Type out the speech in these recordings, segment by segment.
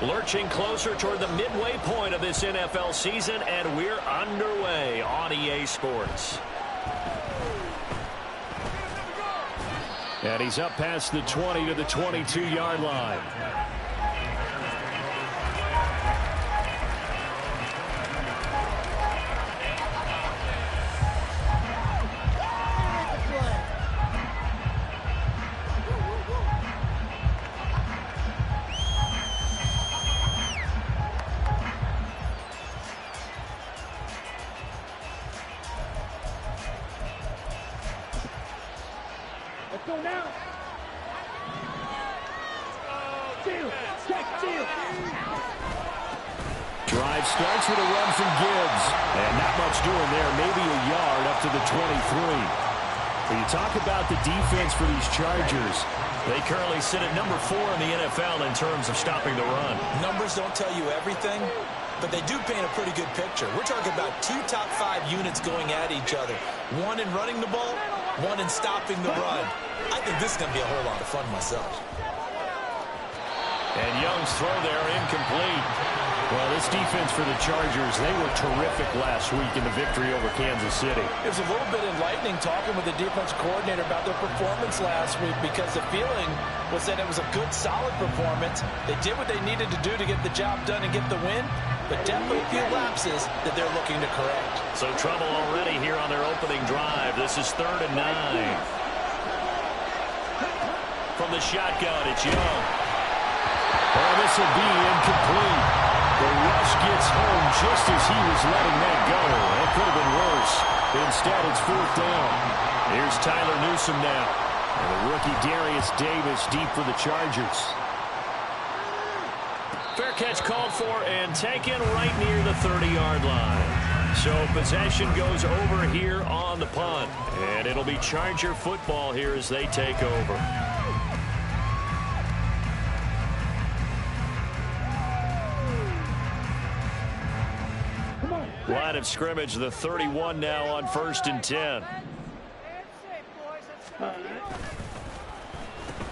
Lurching closer toward the midway point of this NFL season, and we're underway on EA Sports. And he's up past the 20 to the 22-yard line. Drive starts with a run from Gibbs. And not much doing there. Maybe a yard up to the 23. When you talk about the defense for these Chargers, they currently sit at number 4 in the NFL in terms of stopping the run. Numbers don't tell you everything, but they do paint a pretty good picture. We're talking about 2 top 5 units going at each other. One in running the ball, one in stopping the run. I think this is going to be a whole lot of fun myself. And Young's throw there incomplete. Well, this defense for the Chargers, they were terrific last week in the victory over Kansas City. It was a little bit enlightening talking with the defense coordinator about their performance last week, because the feeling was that it was a good, solid performance. They did what they needed to do to get the job done and get the win, but definitely a few lapses that they're looking to correct. So trouble already here on their opening drive. This is 3rd and 9. From the shotgun, it's Young. Oh, this will be incomplete. The rush gets home just as he was letting that go. That could have been worse. Instead, it's 4th down. Here's Tyler Newsome now. And the rookie Darius Davis deep for the Chargers. Fair catch called for and taken right near the 30-yard line. So possession goes over here on the punt. And it'll be Charger football here as they take over. Line of scrimmage, the 31 now on 1st and 10.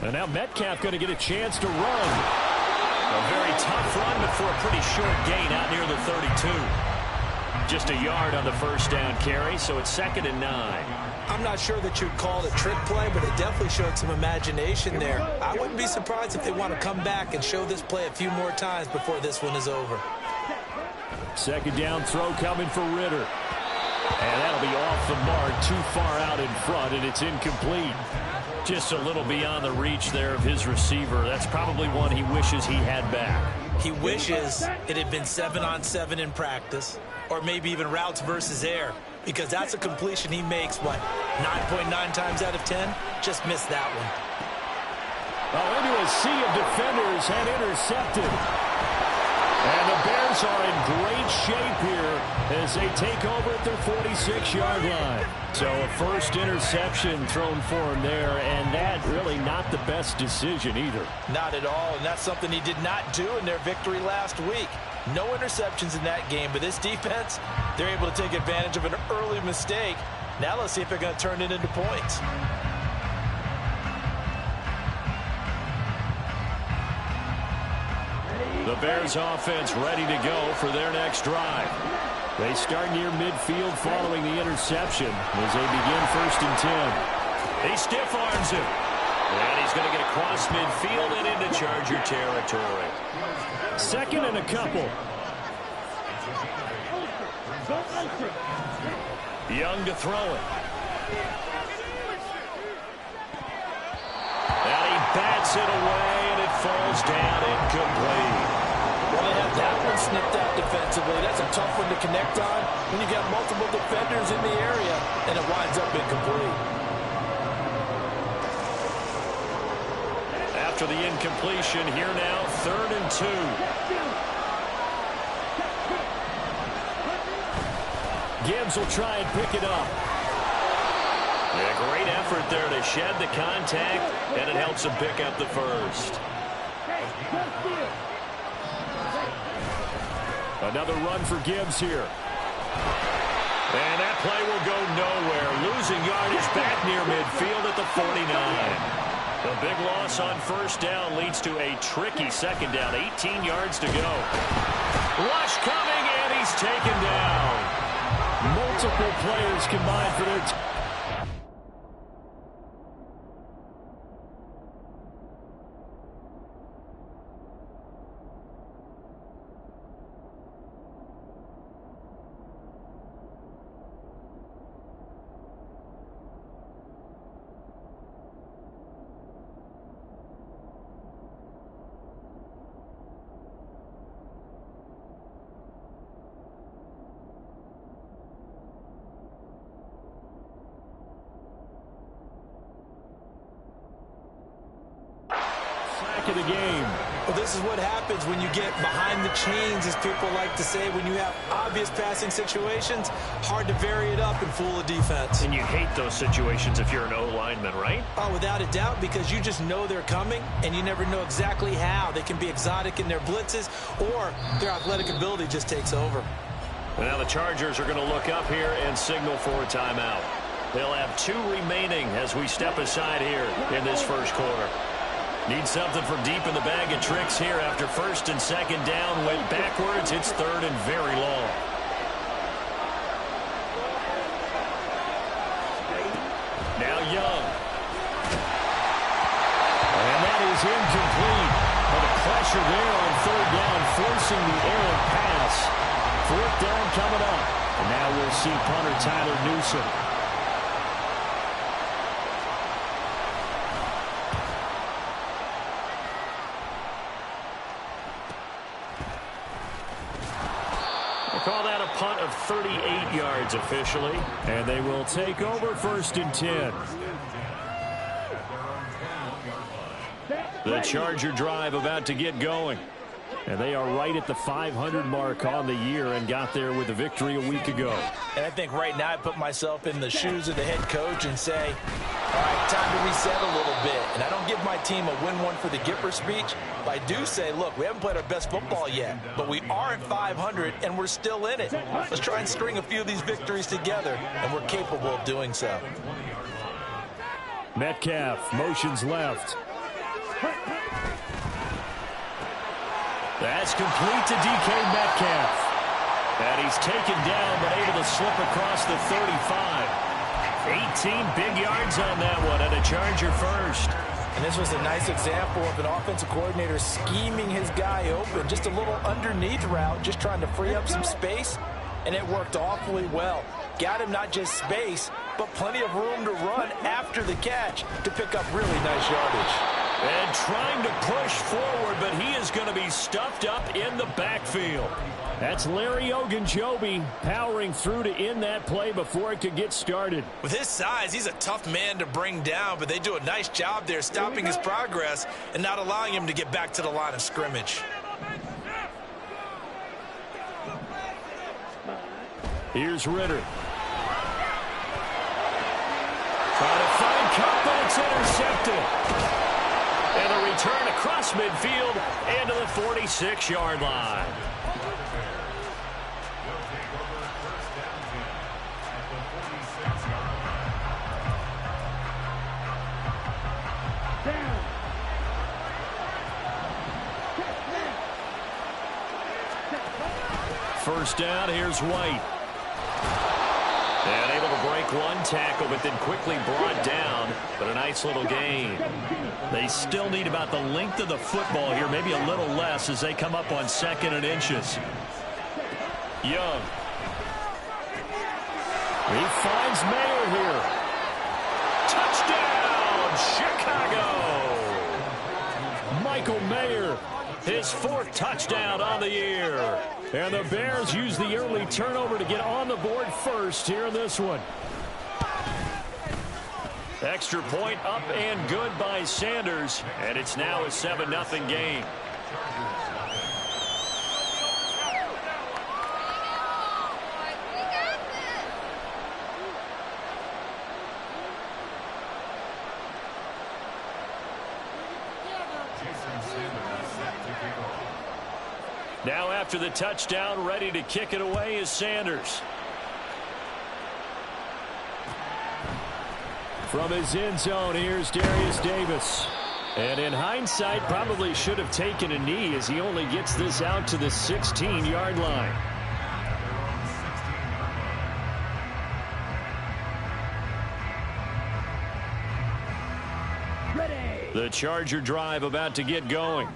And now Metcalf going to get a chance to run. A very tough run, but for a pretty short gain out near the 32. Just a yard on the 1st down carry, so it's 2nd and 9. I'm not sure that you'd call it a trick play, but it definitely showed some imagination there. I wouldn't be surprised if they want to come back and show this play a few more times before this one is over. 2nd down throw coming for Ritter. And that'll be off the mark, too far out in front, and it's incomplete. Just a little beyond the reach there of his receiver. That's probably one he wishes he had back. He wishes it had been 7-on-7 in practice, or maybe even routes versus air, because that's a completion he makes, 9.9 times out of 10? Just missed that one. Oh, into a sea of defenders and intercepted. And the Bears are in great shape here as they take over at their 46-yard line. So a first interception thrown for him there, and that really not the best decision either. Not at all, and that's something he did not do in their victory last week. No interceptions in that game, but this defense, they're able to take advantage of an early mistake. Now let's see if they're going to turn it into points. The Bears offense ready to go for their next drive. They start near midfield following the interception as they begin 1st and 10. He stiff arms him. And he's going to get across midfield and into Charger territory. 2nd and a couple. Young to throw it. And he bats it away, and it falls down incomplete. Well, they have that one snipped out defensively. That's a tough one to connect on when you got multiple defenders in the area, and it winds up incomplete. After the incompletion, here now, 3rd and 2. Gibbs will try and pick it up. Yeah, great effort there to shed the contact, and it helps him pick up the first. Another run for Gibbs here. And that play will go nowhere. Losing yardage back near midfield at the 49. The big loss on first down leads to a tricky second down. 18 yards to go. Rush coming, and he's taken down. Multiple players combined for their team. Of the game. Well, this is what happens when you get behind the chains, as people like to say. When you have obvious passing situations, hard to vary it up and fool a defense. And you hate those situations if you're an O-lineman, right? Oh, without a doubt, because you just know they're coming, and you never know exactly how. They can be exotic in their blitzes, or their athletic ability just takes over. Now the Chargers are going to look up here and signal for a timeout. They'll have 2 remaining as we step aside here in this first quarter. Need something from deep in the bag of tricks here after first and second down. Went backwards. It's third and very long. Now Young. And that is incomplete. But the pressure there on third down, forcing the errant pass. Fourth down coming up. And now we'll see punter Tyler Newsome. Call that a punt of 38 yards officially. And they will take over first and 10. The Charger drive about to get going. And they are right at the 500 mark on the year and got there with a victory a week ago. And I think right now I put myself in the shoes of the head coach and say, all right, time to reset a little bit. And I don't give my team a win one for the Gipper speech, but I do say, look, we haven't played our best football yet, but we are at 500 and we're still in it. Let's try and string a few of these victories together, and we're capable of doing so. Metcalf motions left. That's complete to DK Metcalf. And he's taken down but able to slip across the 35. 18 big yards on that one, and a Charger first. And this was a nice example of an offensive coordinator scheming his guy open. Just a little underneath route, just trying to free up some space, and it worked awfully well. Got him not just space, but plenty of room to run after the catch to pick up really nice yardage. And trying to push forward, but he is going to be stuffed up in the backfield. That's Larry Ogunjobi powering through to end that play before it could get started. With his size, he's a tough man to bring down, but they do a nice job there stopping his progress and not allowing him to get back to the line of scrimmage. Here's Ritter. Trying to find Kupp, but it's intercepted. And a return across midfield and to the 46-yard line. First down, here's White. And able to break one tackle, but then quickly brought down. But a nice little gain. They still need about the length of the football here, maybe a little less as they come up on 2nd and inches. Young. He finds Mayer here. Touchdown, Chicago! Michael Mayer, his 4th touchdown on the year. And the Bears use the early turnover to get on the board first here in this one. Extra point up and good by Sanders, and it's now a 7-0 game. Now after the touchdown, ready to kick it away is Sanders. From his end zone, here's Darius Davis. And in hindsight, probably should have taken a knee as he only gets this out to the 16-yard line. The Charger drive about to get going.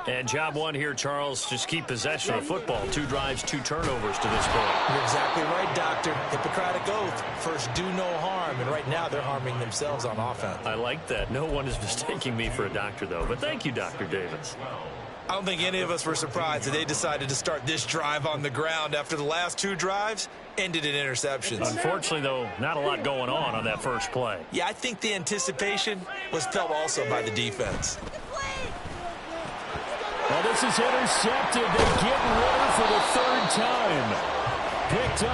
And job one here, Charles, just keep possession of the football. 2 drives, 2 turnovers to this point. You're exactly right, Doctor. Hippocratic oath. First, do no harm. And right now, they're harming themselves on offense. I like that. No one is mistaking me for a doctor, though. But thank you, Dr. Davis. I don't think any of us were surprised that they decided to start this drive on the ground after the last 2 drives ended in interceptions. Unfortunately, though, not a lot going on that first play. Yeah, I think the anticipation was felt also by the defense. Well, this is intercepted. They get Ritter for the 3rd time. Picked up.